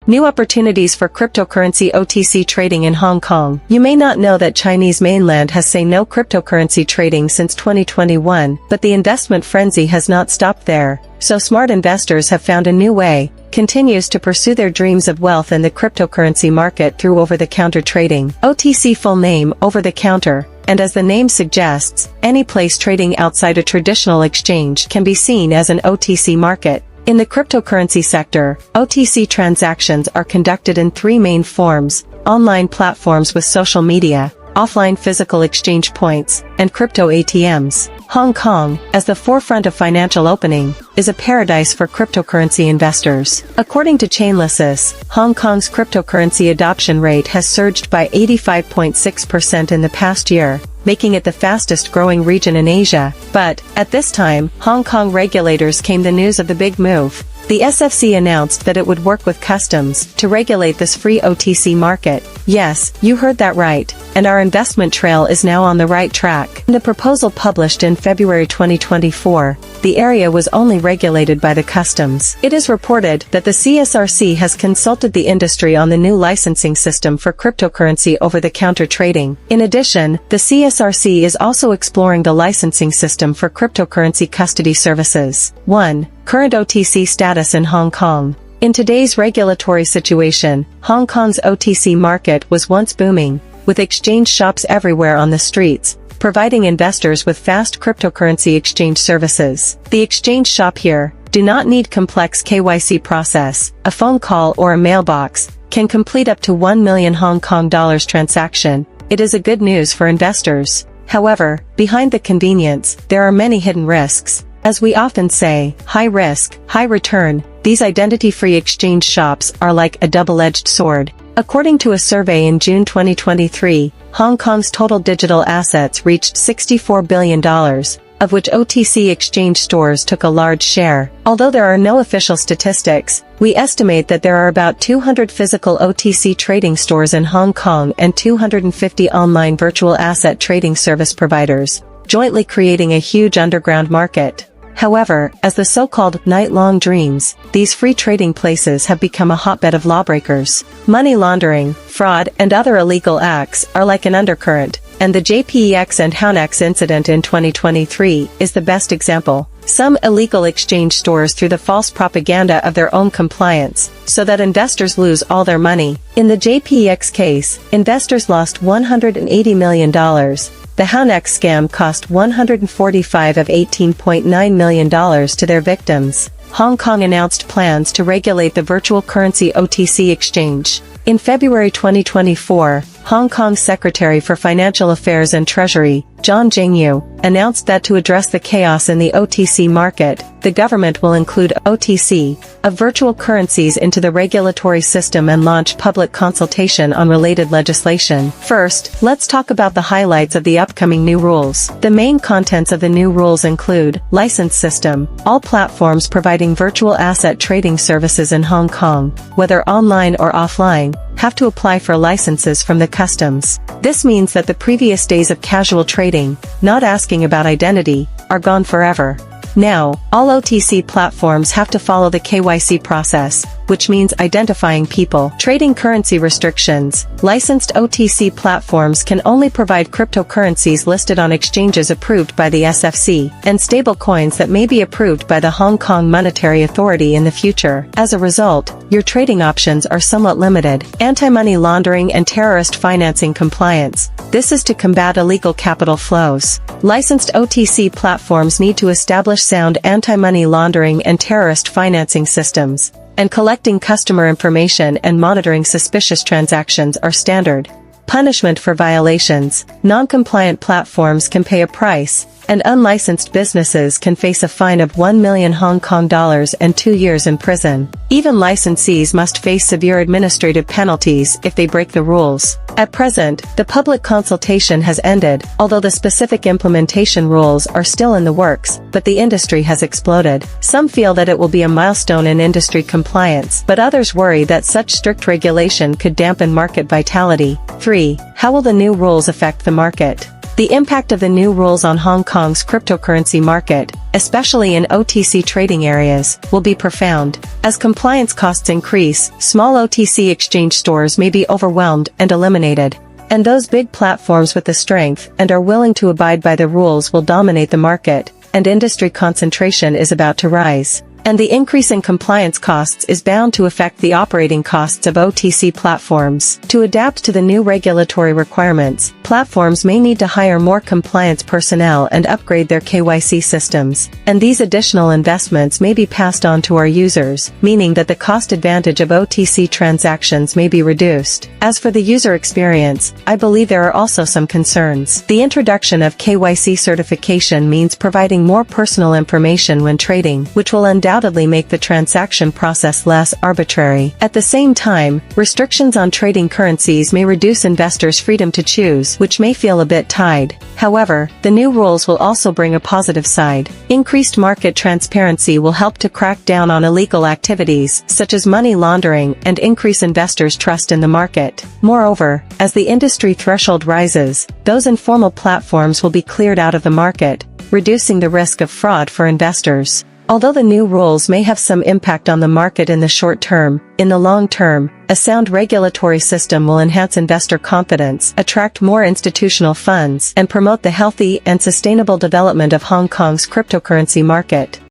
New opportunities for cryptocurrency OTC trading in Hong Kong. You may not know that Chinese mainland has said no cryptocurrency trading since 2021, but the investment frenzy has not stopped there. So smart investors have found a new way, continues to pursue their dreams of wealth in the cryptocurrency market through over-the-counter trading. OTC full name, over-the-counter, and as the name suggests, any place trading outside a traditional exchange can be seen as an OTC market. In the cryptocurrency sector, OTC transactions are conducted in three main forms: online platforms with social media, offline physical exchange points, and crypto ATMs. Hong Kong, as the forefront of financial opening, is a paradise for cryptocurrency investors. According to Chainalysis, Hong Kong's cryptocurrency adoption rate has surged by 85.6% in the past year, making it the fastest growing region in Asia. But, at this time, Hong Kong regulators came the news of the big move. The SFC announced that it would work with customs to regulate this free OTC market. Yes, you heard that right, and our investment trail is now on the right track. In the proposal published in February 2024, the area was only regulated by the customs. It is reported that the CSRC has consulted the industry on the new licensing system for cryptocurrency over-the-counter trading. In addition, the CSRC is also exploring the licensing system for cryptocurrency custody services. 1. Current OTC status in Hong Kong. In today's regulatory situation, Hong Kong's OTC market was once booming, with exchange shops everywhere on the streets, providing investors with fast cryptocurrency exchange services. The exchange shop here do not need complex KYC process. A phone call or a mailbox can complete up to 1 million Hong Kong dollars transaction. It is a good news for investors. However, behind the convenience, there are many hidden risks. As we often say, high risk, high return. These identity-free exchange shops are like a double-edged sword. According to a survey in June 2023, Hong Kong's total digital assets reached $64 billion, of which OTC exchange stores took a large share. Although there are no official statistics, we estimate that there are about 200 physical OTC trading stores in Hong Kong and 250 online virtual asset trading service providers, jointly creating a huge underground market. However, as the so-called night-long dreams, these free trading places have become a hotbed of lawbreakers. Money laundering, fraud, and other illegal acts are like an undercurrent, and the JPEX and Hounex incident in 2023 is the best example. Some illegal exchange stores through the false propaganda of their own compliance, so that investors lose all their money. In the JPEX case, investors lost $180 million. The Hounex scam cost $145 of $18.9 million to their victims. Hong Kong announced plans to regulate the virtual currency OTC exchange. In February 2024, Hong Kong's Secretary for Financial Affairs and Treasury, John Jingyu, announced that to address the chaos in the OTC market, the government will include OTC, of virtual currencies into the regulatory system and launch public consultation on related legislation. First, let's talk about the highlights of the upcoming new rules. The main contents of the new rules include: license system. All platforms providing virtual asset trading services in Hong Kong, whether online or offline, have to apply for licenses from the customs. This means that the previous days of casual trading, not asking about identity, are gone forever. Now, all OTC platforms have to follow the KYC process, which means identifying people. Trading currency restrictions. Licensed OTC platforms can only provide cryptocurrencies listed on exchanges approved by the SFC, and stablecoins that may be approved by the Hong Kong Monetary Authority in the future. As a result, your trading options are somewhat limited. Anti-money laundering and terrorist financing compliance. This is to combat illegal capital flows. Licensed OTC platforms need to establish sound anti-money laundering and terrorist financing systems, and collecting customer information and monitoring suspicious transactions are standard. Punishment for violations. Non-compliant platforms can pay a price, and unlicensed businesses can face a fine of 1 million Hong Kong dollars and 2 years in prison. Even licensees must face severe administrative penalties if they break the rules. At present, the public consultation has ended, although the specific implementation rules are still in the works, but the industry has exploded. Some feel that it will be a milestone in industry compliance, but others worry that such strict regulation could dampen market vitality. 3. How will the new rules affect the market? The impact of the new rules on Hong Kong's cryptocurrency market, especially in OTC trading areas, will be profound. As compliance costs increase, small OTC exchange stores may be overwhelmed and eliminated. And those big platforms with the strength and are willing to abide by the rules will dominate the market, and industry concentration is about to rise. And the increase in compliance costs is bound to affect the operating costs of OTC platforms. To adapt to the new regulatory requirements, platforms may need to hire more compliance personnel and upgrade their KYC systems, and these additional investments may be passed on to our users, meaning that the cost advantage of OTC transactions may be reduced. As for the user experience, I believe there are also some concerns. The introduction of KYC certification means providing more personal information when trading, which will undoubtedly make the transaction process less arbitrary. At the same time, restrictions on trading currencies may reduce investors' freedom to choose, which may feel a bit tied. However, the new rules will also bring a positive side. Increased market transparency will help to crack down on illegal activities, such as money laundering, and increase investors' trust in the market. Moreover, as the industry threshold rises, those informal platforms will be cleared out of the market, reducing the risk of fraud for investors. Although the new rules may have some impact on the market in the short term, in the long term, a sound regulatory system will enhance investor confidence, attract more institutional funds, and promote the healthy and sustainable development of Hong Kong's cryptocurrency market.